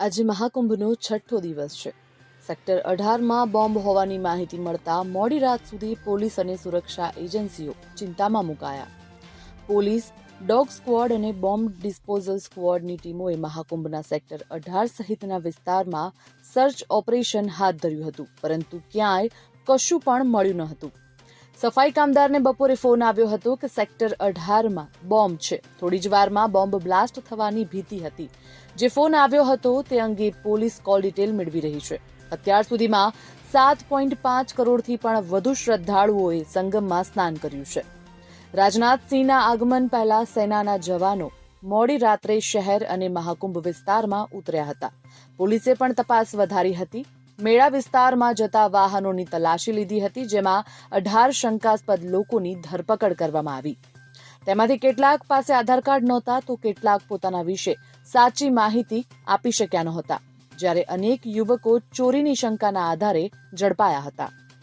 આજે મહાકુંભનો છઠ્ઠો દિવસ છે. સેક્ટર 18માં બોમ્બ હોવાની માહિતી મળતા મોડી રાત સુધી પોલીસ અને સુરક્ષા એજન્સીઓ ચિંતામાં મુકાયા. પોલીસ, ડોગ સ્ક્વોડ અને બોમ્બ ડિસ્પોઝલ સ્ક્વોડની ટીમોએ મહાકુંભના સેક્ટર 18 સહિતના વિસ્તારમાં સર્ચ ઓપરેશન હાથ ધર્યું હતું, પરંતુ ક્યાંય કશું પણ મળ્યું ન હતું. સફાઈ કામદારને બપોરે ફોન આવ્યો હતો કે સેક્ટર 18માં બોમ્બ છે. થોડી જ વારમાં બોમ્બ બ્લાસ્ટ થવાની ભીતિ હતી. જે ફોન આવ્યો હતો તે અંગે પોલીસ કોલ ડિટેલ મેળવી રહી છે. અત્યાર સુધીમાં 7.5 કરોડથી પણ વધુ શ્રદ્ધાળુઓએ સંગમમાં સ્નાન કર્યું છે. રાજનાથસિંહના આગમન પહેલા સેનાના જવાનો મોડી રાત્રે શહેર અને મહાકુંભ વિસ્તારમાં ઉતર્યા હતા. પોલીસે પણ તપાસ વધારી હતી. મેળા વિસ્તારમાં જતા વાહનોની તલાશી લીધી હતી, જેમાં 18 શંકાસ્પદ લોકોની ધરપકડ કરવામાં આવી. તેમાંથી કેટલાક પાસે આધાર કાર્ડ નહોતા, તો કેટલાક પોતાના વિશે સાચી માહિતી આપી શક્યા નહોતા, જ્યારે અનેક યુવકો ચોરીની શંકાના આધારે ઝડપાયા હતા.